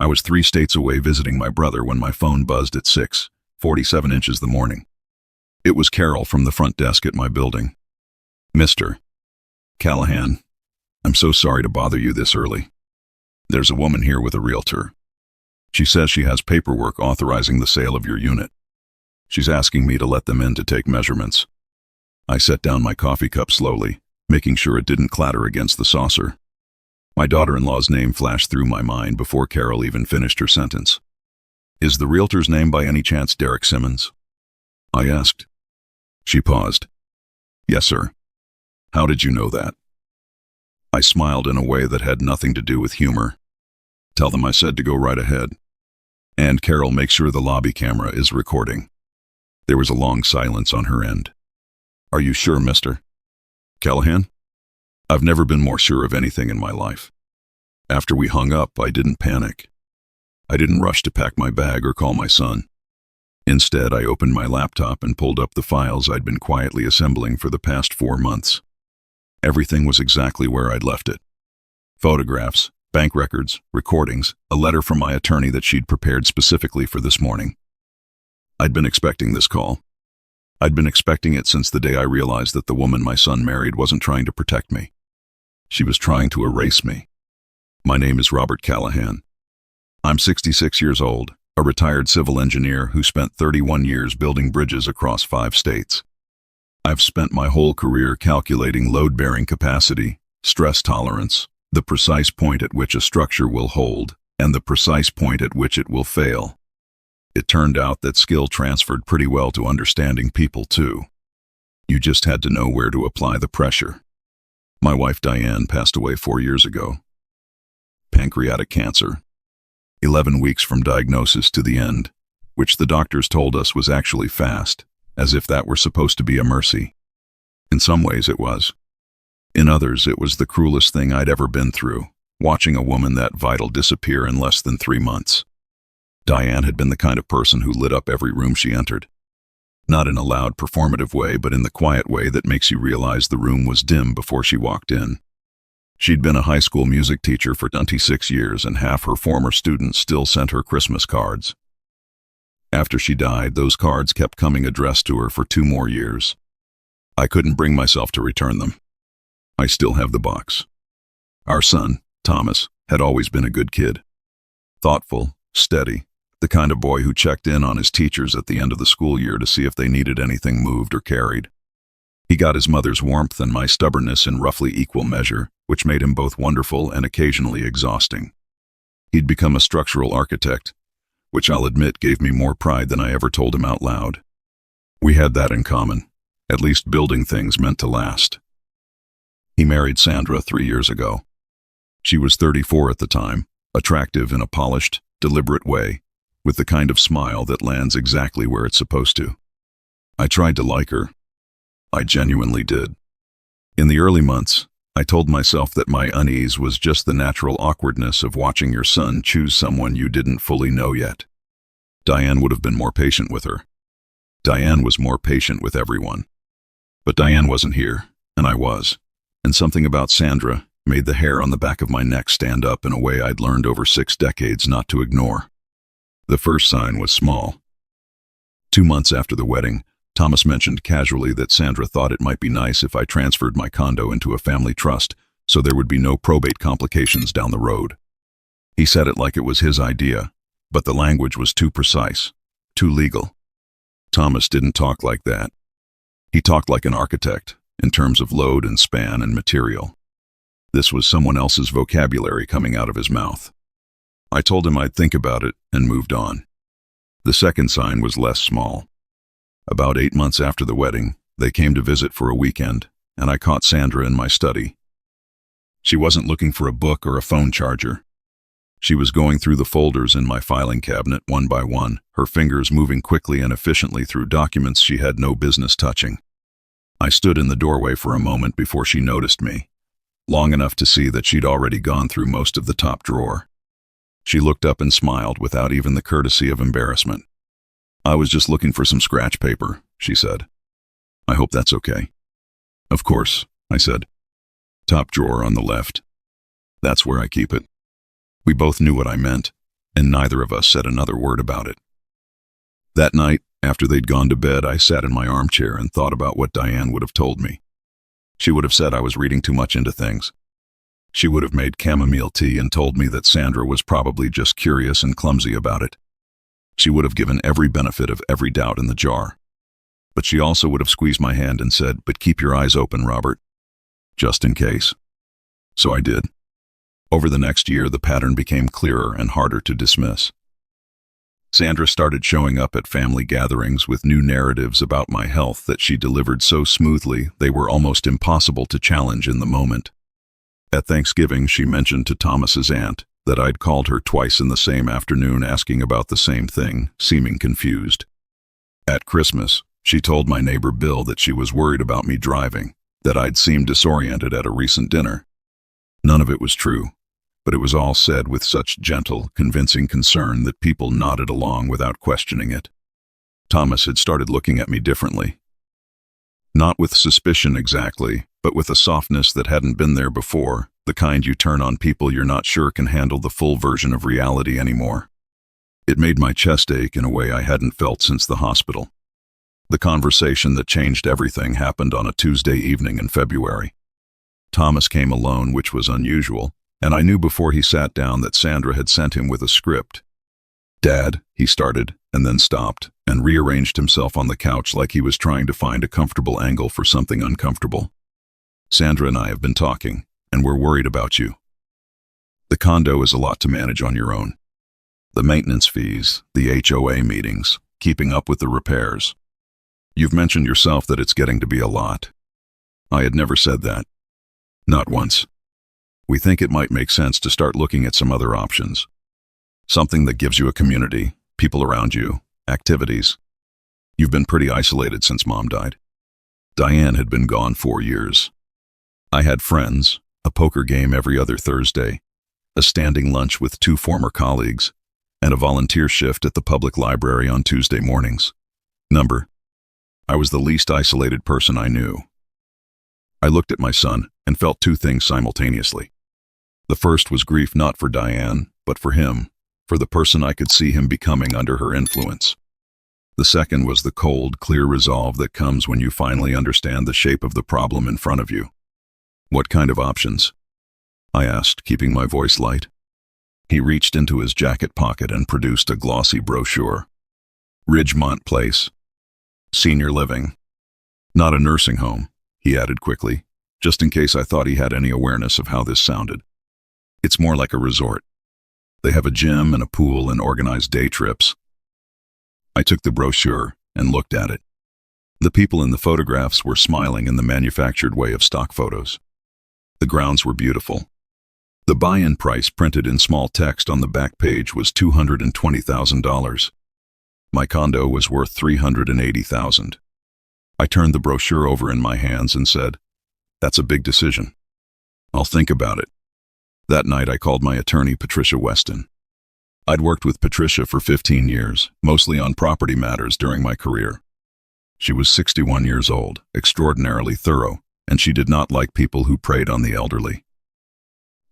I was 3 states away visiting my brother when my phone buzzed at 6:47 inches the morning. It was Carol from the front desk at my building. "Mr. Callahan, I'm so sorry to bother you this early. There's a woman here with a realtor. She says she has paperwork authorizing the sale of your unit. She's asking me to let them in to take measurements." I set down my coffee cup slowly, making sure it didn't clatter against the saucer. My daughter-in-law's name flashed through my mind before Carol even finished her sentence. "Is the realtor's name by any chance Derek Simmons?" I asked. She paused. "Yes, sir. How did you know that?" I smiled in a way that had nothing to do with humor. "Tell them I said to go right ahead. And Carol, make sure the lobby camera is recording." There was a long silence on her end. "Are you sure, Mr. Callahan?" I've never been more sure of anything in my life. After we hung up, I didn't panic. I didn't rush to pack my bag or call my son. Instead, I opened my laptop and pulled up the files I'd been quietly assembling for the past 4 months. Everything was exactly where I'd left it. Photographs, bank records, recordings, a letter from my attorney that she'd prepared specifically for this morning. I'd been expecting this call. I'd been expecting it since the day I realized that the woman my son married wasn't trying to protect me. She was trying to erase me. My name is Robert Callahan. I'm 66 years old, a retired civil engineer who spent 31 years building bridges across 5 states. I've spent my whole career calculating load-bearing capacity, stress tolerance, the precise point at which a structure will hold, and the precise point at which it will fail. It turned out that skill transferred pretty well to understanding people too. You just had to know where to apply the pressure. My wife Diane passed away 4 years ago. Pancreatic cancer. 11 weeks from diagnosis to the end, which the doctors told us was actually fast, as if that were supposed to be a mercy. In some ways it was. In others, it was the cruelest thing I'd ever been through, watching a woman that vital disappear in less than 3 months. Diane had been the kind of person who lit up every room she entered. Not in a loud, performative way, but in the quiet way that makes you realize the room was dim before she walked in. She'd been a high school music teacher for 26 years, and half her former students still sent her Christmas cards. After she died, those cards kept coming addressed to her for 2 more years. I couldn't bring myself to return them. I still have the box. Our son, Thomas, had always been a good kid. Thoughtful, steady, the kind of boy who checked in on his teachers at the end of the school year to see if they needed anything moved or carried. He got his mother's warmth and my stubbornness in roughly equal measure, which made him both wonderful and occasionally exhausting. He'd become a structural architect, which I'll admit gave me more pride than I ever told him out loud. We had that in common. At least building things meant to last. He married Sandra 3 years ago. She was 34 at the time, attractive in a polished, deliberate way, with the kind of smile that lands exactly where it's supposed to. I tried to like her. I genuinely did. In the early months, I told myself that my unease was just the natural awkwardness of watching your son choose someone you didn't fully know yet. Diane would have been more patient with her. Diane was more patient with everyone. But Diane wasn't here, and I was. And something about Sandra made the hair on the back of my neck stand up in a way I'd learned over 6 decades not to ignore. The first sign was small. 2 months after the wedding, Thomas mentioned casually that Sandra thought it might be nice if I transferred my condo into a family trust so there would be no probate complications down the road. He said it like it was his idea, but the language was too precise, too legal. Thomas didn't talk like that. He talked like an architect, in terms of load and span and material. This was someone else's vocabulary coming out of his mouth. I told him I'd think about it and moved on. The second sign was less small. About 8 months after the wedding, they came to visit for a weekend, and I caught Sandra in my study. She wasn't looking for a book or a phone charger. She was going through the folders in my filing cabinet one by one, her fingers moving quickly and efficiently through documents she had no business touching. I stood in the doorway for a moment before she noticed me, long enough to see that she'd already gone through most of the top drawer. She looked up and smiled without even the courtesy of embarrassment. "I was just looking for some scratch paper," she said. "I hope that's okay." "Of course," I said. "Top drawer on the left. That's where I keep it." We both knew what I meant. and neither of us said another word about it. That night, after they'd gone to bed, I sat in my armchair and thought about what Diane would have told me. She would have said I was reading too much into things. She would have made chamomile tea and told me that Sandra was probably just curious and clumsy about it. She would have given every benefit of every doubt in the jar. But she also would have squeezed my hand and said, "But keep your eyes open, Robert, just in case." So I did. Over the next year, the pattern became clearer and harder to dismiss. Sandra started showing up at family gatherings with new narratives about my health that she delivered so smoothly they were almost impossible to challenge in the moment. At Thanksgiving, she mentioned to Thomas's aunt that I'd called her twice in the same afternoon asking about the same thing, seeming confused. At Christmas, she told my neighbor Bill that she was worried about me driving, that I'd seemed disoriented at a recent dinner. None of it was true, but it was all said with such gentle, convincing concern that people nodded along without questioning it. Thomas had started looking at me differently. Not with suspicion exactly, but with a softness that hadn't been there before, the kind you turn on people you're not sure can handle the full version of reality anymore. It made my chest ache in a way I hadn't felt since the hospital. The conversation that changed everything happened on a Tuesday evening in February. Thomas came alone, which was unusual, and I knew before he sat down that Sandra had sent him with a script. "Dad," he started, and then stopped, and rearranged himself on the couch like he was trying to find a comfortable angle for something uncomfortable. "Sandra and I have been talking, and we're worried about you. The condo is a lot to manage on your own. The maintenance fees, the HOA meetings, keeping up with the repairs. You've mentioned yourself that it's getting to be a lot." I had never said that. Not once. "We think it might make sense to start looking at some other options. Something that gives you a community, people around you, activities. You've been pretty isolated since Mom died." Diane had been gone 4 years. I had friends, a poker game every other Thursday, a standing lunch with 2 former colleagues, and a volunteer shift at the public library on Tuesday mornings. I was the least isolated person I knew. I looked at my son and felt 2 things simultaneously. The first was grief not for Diane, but for him, for the person I could see him becoming under her influence. The second was the cold, clear resolve that comes when you finally understand the shape of the problem in front of you. "What kind of options?" I asked, keeping my voice light. He reached into his jacket pocket and produced a glossy brochure. "Ridgemont Place. Senior living. Not a nursing home," he added quickly, just in case I thought he had any awareness of how this sounded. "It's more like a resort. They have a gym and a pool and organized day trips." I took the brochure and looked at it. The people in the photographs were smiling in the manufactured way of stock photos. The grounds were beautiful. The buy-in price printed in small text on the back page was $220,000. My condo was worth $380,000. I turned the brochure over in my hands and said, "That's a big decision. I'll think about it." That night I called my attorney, Patricia Weston. I'd worked with Patricia for 15 years, mostly on property matters during my career. She was 61 years old, extraordinarily thorough, and she did not like people who preyed on the elderly.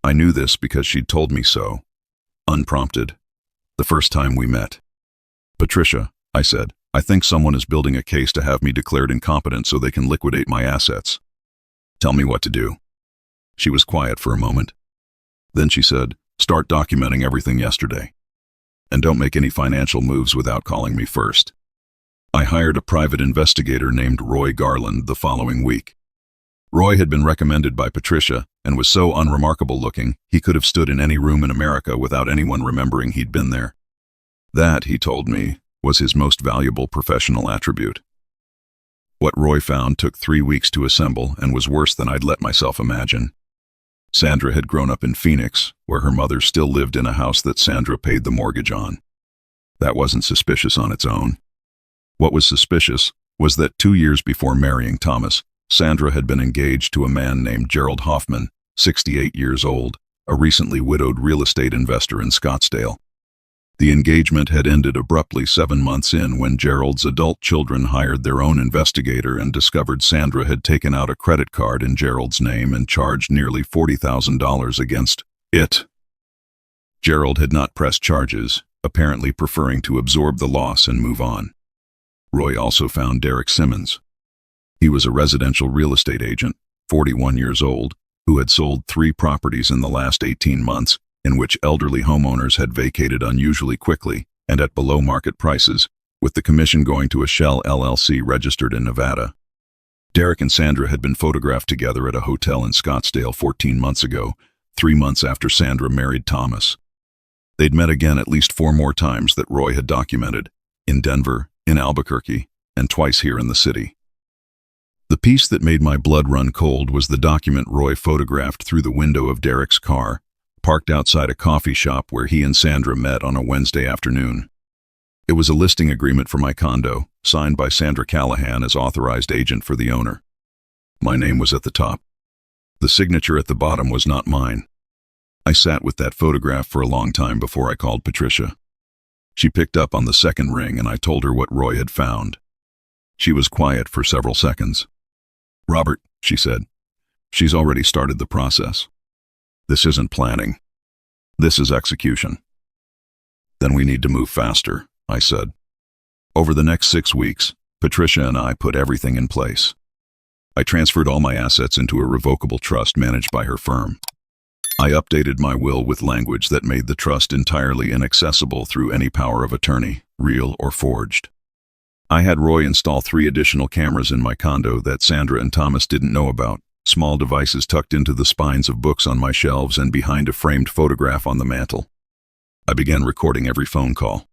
I knew this because she'd told me so, unprompted, the first time we met. "Patricia," I said, "I think someone is building a case to have me declared incompetent so they can liquidate my assets. Tell me what to do." She was quiet for a moment. Then she said, "Start documenting everything yesterday. And don't make any financial moves without calling me first." I hired a private investigator named Roy Garland the following week. Roy had been recommended by Patricia and was so unremarkable looking he could have stood in any room in America without anyone remembering he'd been there. That, he told me, was his most valuable professional attribute. What Roy found took 3 weeks to assemble and was worse than I'd let myself imagine. Sandra had grown up in Phoenix, where her mother still lived in a house that Sandra paid the mortgage on. That wasn't suspicious on its own. What was suspicious was that 2 years before marrying Thomas, Sandra had been engaged to a man named Gerald Hoffman, 68 years old, a recently widowed real estate investor in Scottsdale. The engagement had ended abruptly 7 months in when Gerald's adult children hired their own investigator and discovered Sandra had taken out a credit card in Gerald's name and charged nearly $40,000 against it. Gerald had not pressed charges, apparently preferring to absorb the loss and move on. Roy also found Derek Simmons. He was a residential real estate agent, 41 years old, who had sold 3 properties in the last 18 months, in which elderly homeowners had vacated unusually quickly and at below-market prices, with the commission going to a Shell LLC registered in Nevada. Derek and Sandra had been photographed together at a hotel in Scottsdale 14 months ago, 3 months after Sandra married Thomas. They'd met again at least 4 more times that Roy had documented, in Denver, in Albuquerque, and twice here in the city. The piece that made my blood run cold was the document Roy photographed through the window of Derek's car, parked outside a coffee shop where he and Sandra met on a Wednesday afternoon. It was a listing agreement for my condo, signed by Sandra Callahan as authorized agent for the owner. My name was at the top. The signature at the bottom was not mine. I sat with that photograph for a long time before I called Patricia. She picked up on the second ring and I told her what Roy had found. She was quiet for several seconds. "Robert," she said, "she's already started the process. This isn't planning. This is execution." "Then we need to move faster," I said. Over the next 6 weeks, Patricia and I put everything in place. I transferred all my assets into a revocable trust managed by her firm. I updated my will with language that made the trust entirely inaccessible through any power of attorney, real or forged. I had Roy install 3 additional cameras in my condo that Sandra and Thomas didn't know about, small devices tucked into the spines of books on my shelves and behind a framed photograph on the mantel. I began recording every phone call.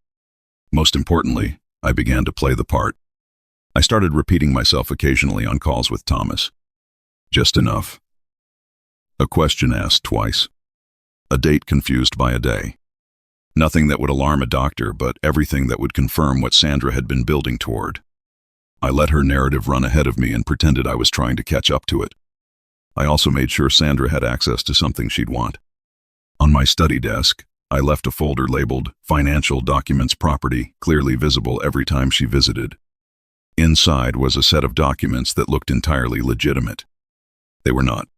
Most importantly, I began to play the part. I started repeating myself occasionally on calls with Thomas. Just enough. A question asked twice. A date confused by a day. Nothing that would alarm a doctor, but everything that would confirm what Sandra had been building toward. I let her narrative run ahead of me and pretended I was trying to catch up to it. I also made sure Sandra had access to something she'd want. On my study desk, I left a folder labeled Financial Documents Property, clearly visible every time she visited. Inside was a set of documents that looked entirely legitimate. They were not.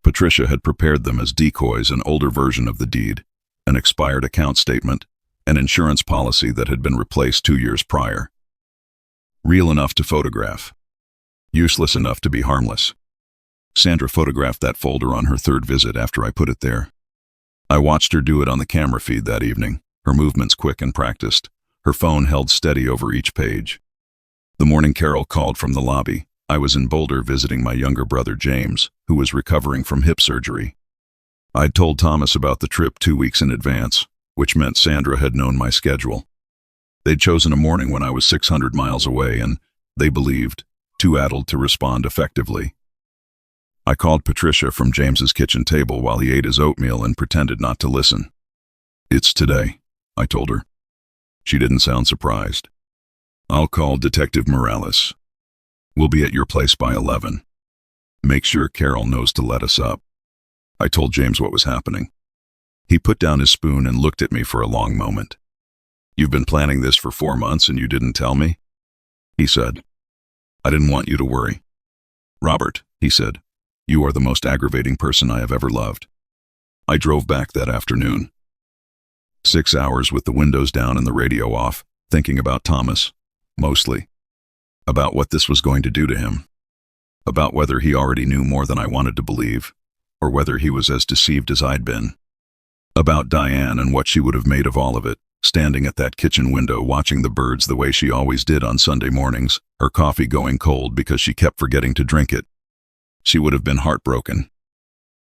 Patricia had prepared them as decoys, an older version of the deed, an expired account statement, an insurance policy that had been replaced 2 years prior. Real enough to photograph. Useless enough to be harmless. Sandra photographed that folder on her 3rd visit after I put it there. I watched her do it on the camera feed that evening, her movements quick and practiced, her phone held steady over each page. The morning Carol called from the lobby, I was in Boulder visiting my younger brother James, who was recovering from hip surgery. I'd told Thomas about the trip 2 weeks in advance, which meant Sandra had known my schedule. They'd chosen a morning when I was 600 miles away and, they believed, too addled to respond effectively. I called Patricia from James's kitchen table while he ate his oatmeal and pretended not to listen. "It's today," I told her. She didn't sound surprised. "I'll call Detective Morales. We'll be at your place by 11. Make sure Carol knows to let us up." I told James what was happening. He put down his spoon and looked at me for a long moment. "You've been planning this for 4 months and you didn't tell me?" he said. "I didn't want you to worry." "Robert," he said, "you are the most aggravating person I have ever loved." I drove back that afternoon. 6 hours with the windows down and the radio off, thinking about Thomas, mostly. About what this was going to do to him. About whether he already knew more than I wanted to believe, or whether he was as deceived as I'd been. About Diane and what she would have made of all of it, standing at that kitchen window watching the birds the way she always did on Sunday mornings, her coffee going cold because she kept forgetting to drink it. She would have been heartbroken.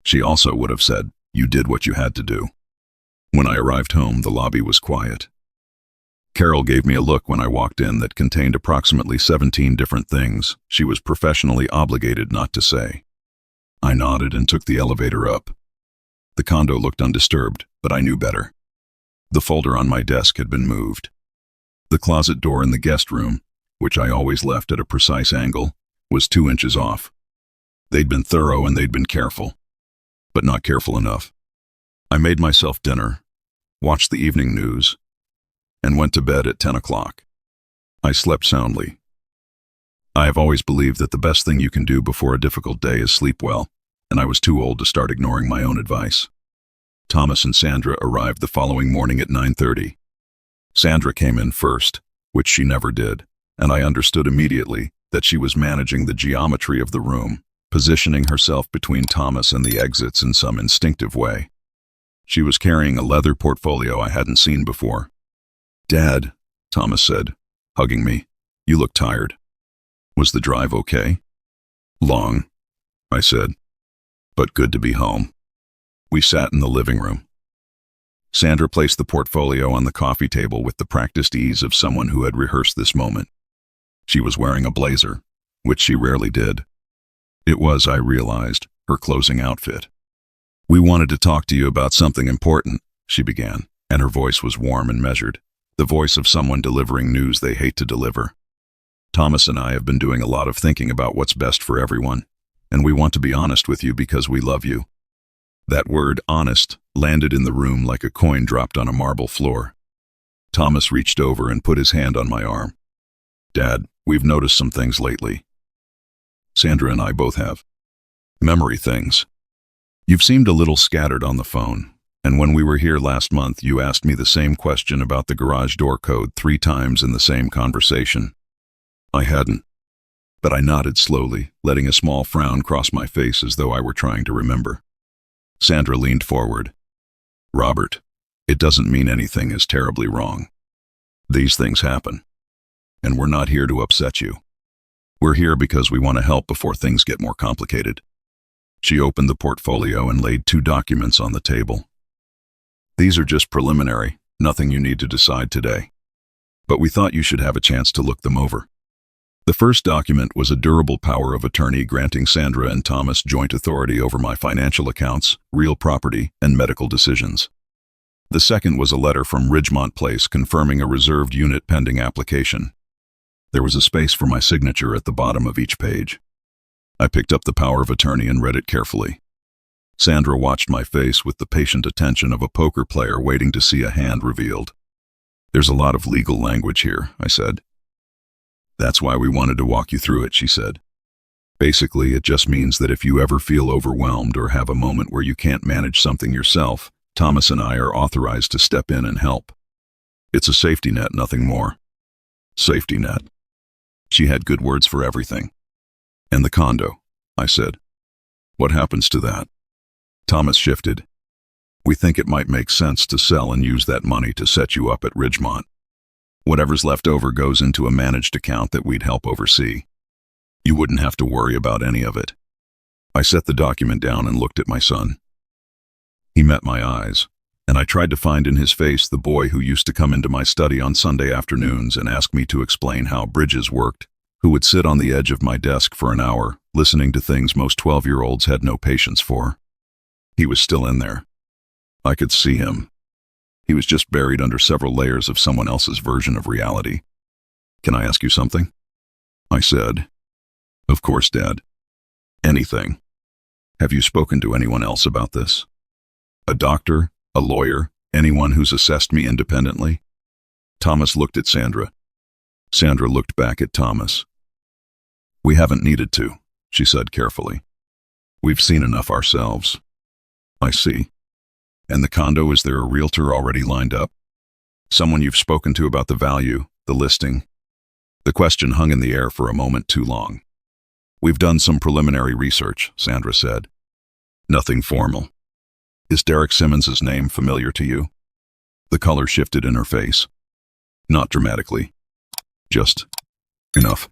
She also would have said, "You did what you had to do." When I arrived home, the lobby was quiet. Carol gave me a look when I walked in that contained approximately 17 different things she was professionally obligated not to say. I nodded and took the elevator up. The condo looked undisturbed, but I knew better. The folder on my desk had been moved. The closet door in the guest room, which I always left at a precise angle, was 2 inches off. They'd been thorough and they'd been careful, but not careful enough. I made myself dinner, watched the evening news, and went to bed at 10 o'clock. I slept soundly. I have always believed that the best thing you can do before a difficult day is sleep well, and I was too old to start ignoring my own advice. Thomas and Sandra arrived the following morning at 9:30. Sandra came in first, which she never did, and I understood immediately that she was managing the geometry of the room, positioning herself between Thomas and the exits in some instinctive way. She was carrying a leather portfolio I hadn't seen before. "Dad," Thomas said, hugging me, "you look tired. Was the drive okay?" "Long," I said, "but good to be home." We sat in the living room. Sandra placed the portfolio on the coffee table with the practiced ease of someone who had rehearsed this moment. She was wearing a blazer, which she rarely did. It was, I realized, her closing outfit. "We wanted to talk to you about something important," she began, and her voice was warm and measured, the voice of someone delivering news they hate to deliver. "Thomas and I have been doing a lot of thinking about what's best for everyone, and we want to be honest with you because we love you." That word, honest, landed in the room like a coin dropped on a marble floor. Thomas reached over and put his hand on my arm. "Dad, we've noticed some things lately. Sandra and I both have. Memory things. You've seemed a little scattered on the phone, and when we were here last month, you asked me the same question about the garage door code 3 times in the same conversation. I hadn't, but I nodded slowly, letting a small frown cross my face as though I were trying to remember. Sandra leaned forward. "Robert, it doesn't mean anything is terribly wrong. These things happen, and we're not here to upset you. We're here because we want to help before things get more complicated." She opened the portfolio and laid 2 documents on the table. "These are just preliminary, nothing you need to decide today. But we thought you should have a chance to look them over." The first document was a durable power of attorney granting Sandra and Thomas joint authority over my financial accounts, real property, and medical decisions. The second was a letter from Ridgemont Place confirming a reserved unit pending application. There was a space for my signature at the bottom of each page. I picked up the power of attorney and read it carefully. Sandra watched my face with the patient attention of a poker player waiting to see a hand revealed. "There's a lot of legal language here," I said. "That's why we wanted to walk you through it," she said. "Basically, it just means that if you ever feel overwhelmed or have a moment where you can't manage something yourself, Thomas and I are authorized to step in and help. It's a safety net, nothing more." Safety net. She had good words for everything. "And the condo," I said. "What happens to that?" Thomas shifted. "We think it might make sense to sell and use that money to set you up at Ridgemont. Whatever's left over goes into a managed account that we'd help oversee. You wouldn't have to worry about any of it." I set the document down and looked at my son. He met my eyes, and I tried to find in his face the boy who used to come into my study on Sunday afternoons and ask me to explain how bridges worked, who would sit on the edge of my desk for an hour, listening to things most 12-year-olds had no patience for. He was still in there. I could see him. He was just buried under several layers of someone else's version of reality. "Can I ask you something?" I said. "Of course, Dad. Anything. Have you spoken to anyone else about this? A doctor, a lawyer, anyone who's assessed me independently?" Thomas looked at Sandra. Sandra looked back at Thomas. "We haven't needed to," she said carefully. "We've seen enough ourselves." "I see. And the condo, is there a realtor already lined up? Someone you've spoken to about the value, the listing?" The question hung in the air for a moment too long. "We've done some preliminary research," Sandra said. "Nothing formal. Is Derek Simmons's name familiar to you?" The color shifted in her face. "Not dramatically. Just enough."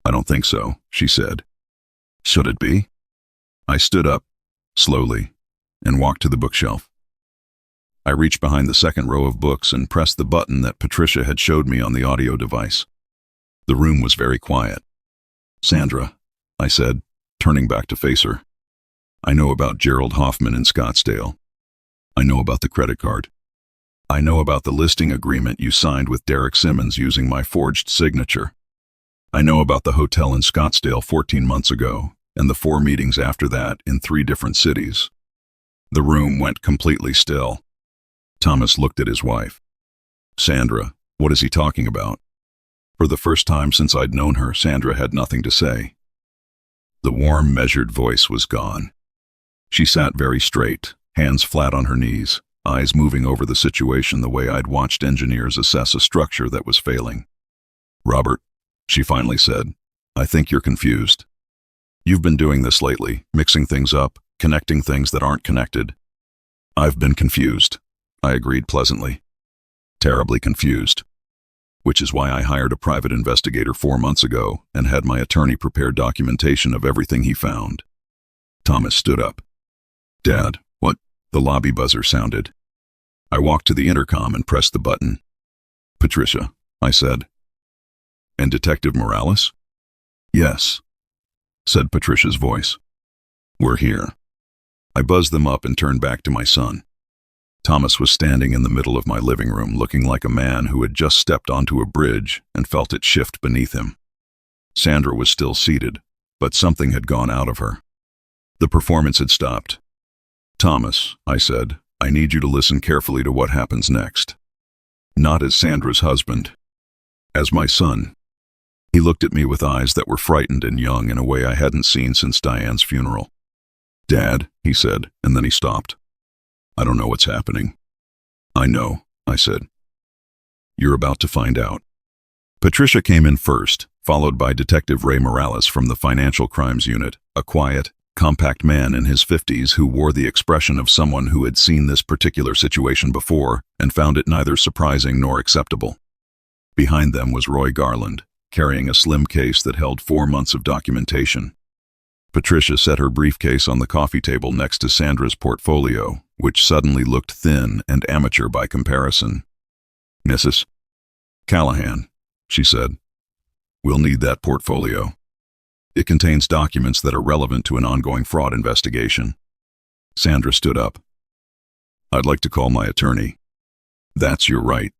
"I don't think so," she said. "Should it be?" I stood up, slowly, and walked to the bookshelf. I reached behind the second row of books and pressed the button that Patricia had showed me on the audio device. The room was very quiet. "Sandra," I said, turning back to face her. "I know about Gerald Hoffman in Scottsdale. I know about the credit card. I know about the listing agreement you signed with Derek Simmons using my forged signature. I know about the hotel in Scottsdale 14 months ago, and the 4 meetings after that in 3 different cities." The room went completely still. Thomas looked at his wife. "Sandra, what is he talking about?" For the first time since I'd known her, Sandra had nothing to say. The warm, measured voice was gone. She sat very straight, hands flat on her knees, eyes moving over the situation the way I'd watched engineers assess a structure that was failing. "Robert," she finally said, "I think you're confused. You've been doing this lately, mixing things up, connecting things that aren't connected." "I've been confused," I agreed pleasantly. "Terribly confused. Which is why I hired a private investigator 4 months ago and had my attorney prepare documentation of everything he found." Thomas stood up. "Dad, what?" The lobby buzzer sounded. I walked to the intercom and pressed the button. "Patricia," I said. "And Detective Morales?" "Yes," said Patricia's voice. "We're here." I buzzed them up and turned back to my son. Thomas was standing in the middle of my living room, looking like a man who had just stepped onto a bridge and felt it shift beneath him. Sandra was still seated, but something had gone out of her. The performance had stopped. "Thomas," I said, "I need you to listen carefully to what happens next. Not as Sandra's husband, as my son." He looked at me with eyes that were frightened and young in a way I hadn't seen since Diane's funeral. "Dad," he said, and then he stopped. "I don't know what's happening." "I know," I said. "You're about to find out." Patricia came in first, followed by Detective Ray Morales from the Financial Crimes Unit, a quiet, compact man in his 50s who wore the expression of someone who had seen this particular situation before and found it neither surprising nor acceptable. Behind them was Roy Garland, carrying a slim case that held 4 months of documentation. Patricia set her briefcase on the coffee table next to Sandra's portfolio, which suddenly looked thin and amateur by comparison. "Mrs. Callahan," she said, "we'll need that portfolio. It contains documents that are relevant to an ongoing fraud investigation." Sandra stood up. "I'd like to call my attorney." "That's your right,"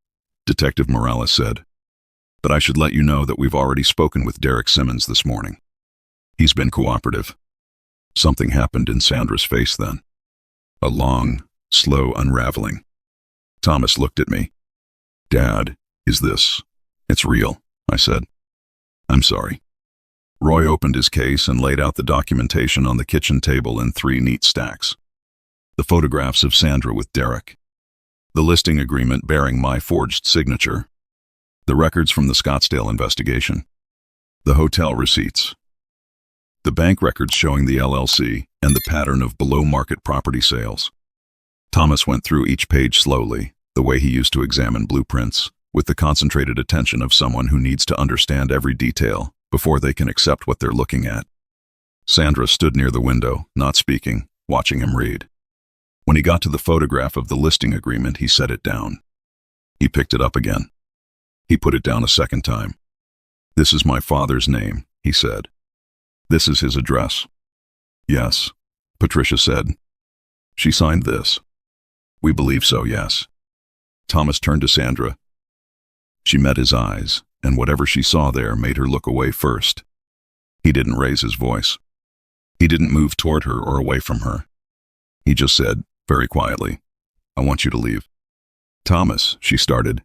Detective Morales said. "But I should let you know that we've already spoken with Derek Simmons this morning. He's been cooperative." Something happened in Sandra's face then. A long, slow unraveling. Thomas looked at me. "Dad, is this... It's real," I said. "I'm sorry." Roy opened his case and laid out the documentation on the kitchen table in 3 neat stacks. The photographs of Sandra with Derek. The listing agreement bearing my forged signature. The records from the Scottsdale investigation. The hotel receipts. The bank records showing the LLC and the pattern of below-market property sales. Thomas went through each page slowly, the way he used to examine blueprints, with the concentrated attention of someone who needs to understand every detail before they can accept what they're looking at. Sandra stood near the window, not speaking, watching him read. When he got to the photograph of the listing agreement, he set it down. He picked it up again. He put it down a second time. "This is my father's name," he said. "This is his address." "Yes," Patricia said. "She signed this." "We believe so, yes." Thomas turned to Sandra. She met his eyes, and whatever she saw there made her look away first. He didn't raise his voice. He didn't move toward her or away from her. He just said, very quietly, "I want you to leave." "Thomas," she started.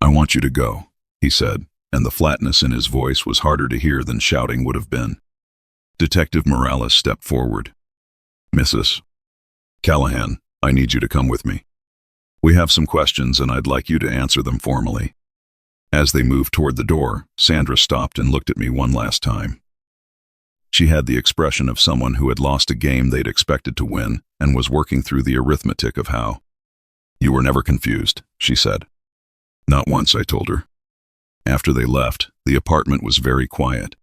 "I want you to go," he said, and the flatness in his voice was harder to hear than shouting would have been. Detective Morales stepped forward. "Mrs. Callahan, I need you to come with me. We have some questions and I'd like you to answer them formally." As they moved toward the door, Sandra stopped and looked at me one last time. She had the expression of someone who had lost a game they'd expected to win and was working through the arithmetic of how. "You were never confused," she said. "Not once," I told her. After they left, the apartment was very quiet.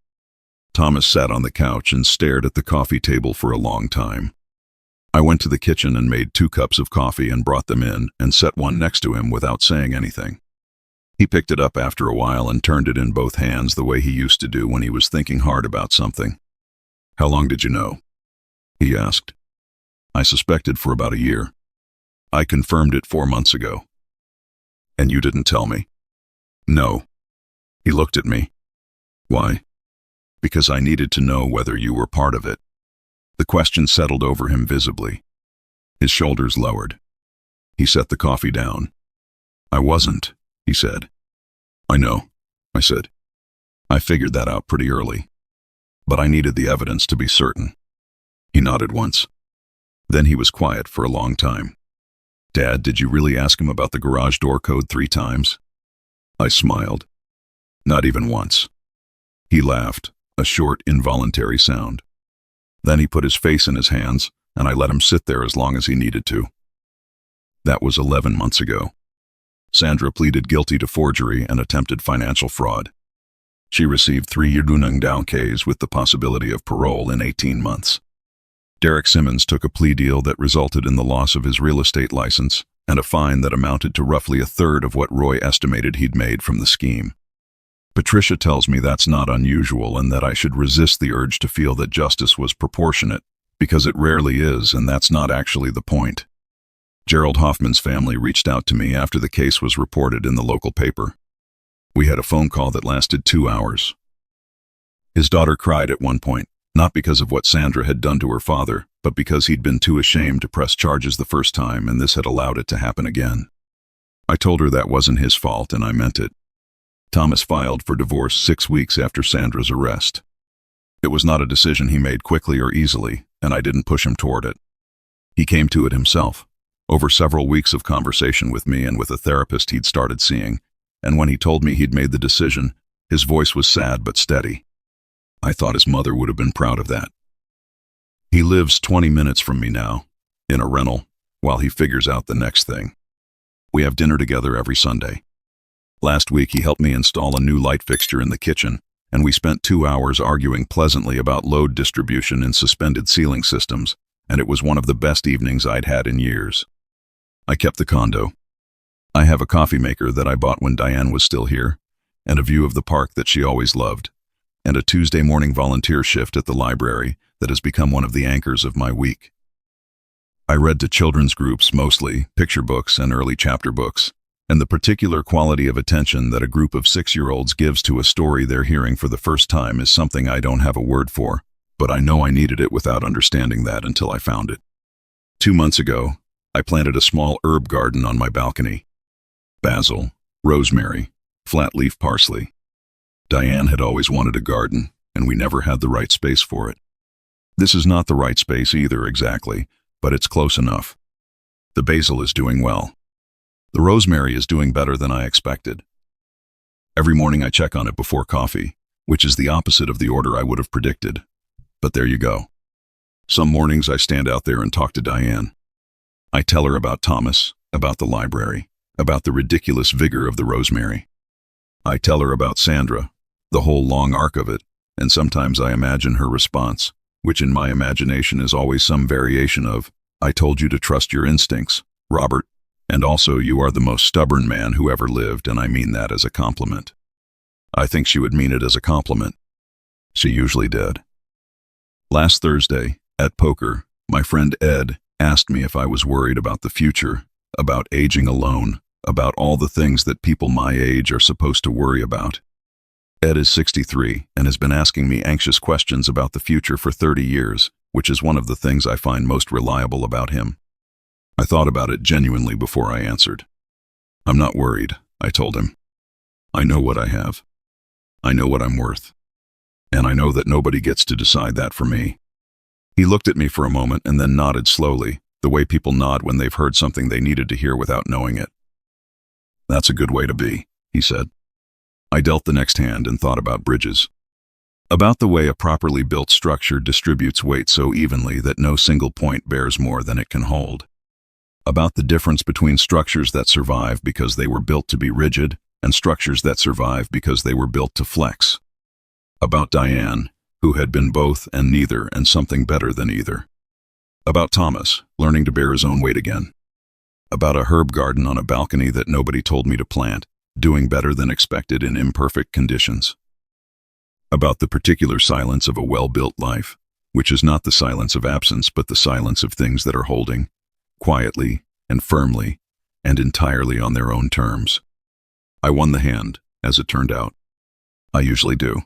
Thomas sat on the couch and stared at the coffee table for a long time. I went to the kitchen and made 2 cups of coffee and brought them in and set one next to him without saying anything. He picked it up after a while and turned it in both hands the way he used to do when he was thinking hard about something. "How long did you know?" he asked. "I suspected for about a year. I confirmed it 4 months ago." "And you didn't tell me?" "No." He looked at me. "Why?" "Because I needed to know whether you were part of it." The question settled over him visibly. His shoulders lowered. He set the coffee down. "I wasn't," he said. "I know," I said. "I figured that out pretty early. But I needed the evidence to be certain." He nodded once. Then he was quiet for a long time. "Dad, did you really ask him about the garage door code 3 times?" I smiled. "Not even once." He laughed, a short, involuntary sound. Then he put his face in his hands, and I let him sit there as long as he needed to. That was 11 months ago. Sandra pleaded guilty to forgery and attempted financial fraud. She received 3-year Dunungdaunkes with the possibility of parole in 18 months. Derek Simmons took a plea deal that resulted in the loss of his real estate license and a fine that amounted to roughly a third of what Roy estimated he'd made from the scheme. Patricia tells me that's not unusual and that I should resist the urge to feel that justice was proportionate, because it rarely is, and that's not actually the point. Gerald Hoffman's family reached out to me after the case was reported in the local paper. We had a phone call that lasted 2 hours. His daughter cried at one point, not because of what Sandra had done to her father, but because he'd been too ashamed to press charges the first time and this had allowed it to happen again. I told her that wasn't his fault, and I meant it. Thomas filed for divorce 6 weeks after Sandra's arrest. It was not a decision he made quickly or easily, and I didn't push him toward it. He came to it himself, over several weeks of conversation with me and with a therapist he'd started seeing, and when he told me he'd made the decision, his voice was sad but steady. I thought his mother would have been proud of that. He lives 20 minutes from me now, in a rental, while he figures out the next thing. We have dinner together every Sunday. Last week he helped me install a new light fixture in the kitchen, and we spent 2 hours arguing pleasantly about load distribution in suspended ceiling systems, and it was one of the best evenings I'd had in years. I kept the condo. I have a coffee maker that I bought when Diane was still here, and a view of the park that she always loved, and a Tuesday morning volunteer shift at the library that has become one of the anchors of my week. I read to children's groups mostly, picture books and early chapter books, and the particular quality of attention that a group of 6-year-olds gives to a story they're hearing for the first time is something I don't have a word for, but I know I needed it without understanding that until I found it. 2 months ago, I planted a small herb garden on my balcony. Basil, rosemary, flat-leaf parsley. Diane had always wanted a garden, and we never had the right space for it. This is not the right space either exactly, but it's close enough. The basil is doing well. The rosemary is doing better than I expected. Every morning I check on it before coffee, which is the opposite of the order I would have predicted. But there you go. Some mornings I stand out there and talk to Diane. I tell her about Thomas, about the library, about the ridiculous vigor of the rosemary. I tell her about Sandra, the whole long arc of it, and sometimes I imagine her response, which in my imagination is always some variation of, "I told you to trust your instincts, Robert. And also, you are the most stubborn man who ever lived, and I mean that as a compliment." I think she would mean it as a compliment. She usually did. Last Thursday, at poker, my friend Ed asked me if I was worried about the future, about aging alone, about all the things that people my age are supposed to worry about. Ed is 63 and has been asking me anxious questions about the future for 30 years, which is one of the things I find most reliable about him. I thought about it genuinely before I answered. "I'm not worried," I told him. "I know what I have. I know what I'm worth. And I know that nobody gets to decide that for me." He looked at me for a moment and then nodded slowly, the way people nod when they've heard something they needed to hear without knowing it. "That's a good way to be," he said. I dealt the next hand and thought about bridges. About the way a properly built structure distributes weight so evenly that no single point bears more than it can hold. About the difference between structures that survive because they were built to be rigid and structures that survive because they were built to flex. About Diane, who had been both and neither and something better than either. About Thomas, learning to bear his own weight again. About a herb garden on a balcony that nobody told me to plant, doing better than expected in imperfect conditions. About the particular silence of a well-built life, which is not the silence of absence but the silence of things that are holding, quietly and firmly and entirely on their own terms. I won the hand, as it turned out. I usually do.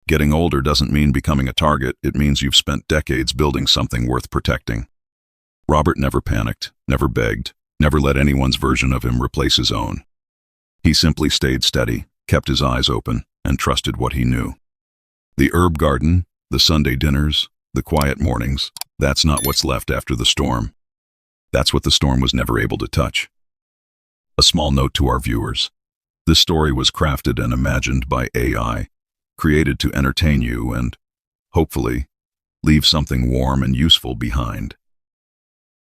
Getting older doesn't mean becoming a target, it means you've spent decades building something worth protecting. Robert never panicked, never begged, never let anyone's version of him replace his own. He simply stayed steady, kept his eyes open, and trusted what he knew. The herb garden, the Sunday dinners, the quiet mornings, That's not what's left after the storm. That's what the storm was never able to touch. A small note to our viewers. This story was crafted and imagined by AI, created to entertain you and, hopefully, leave something warm and useful behind.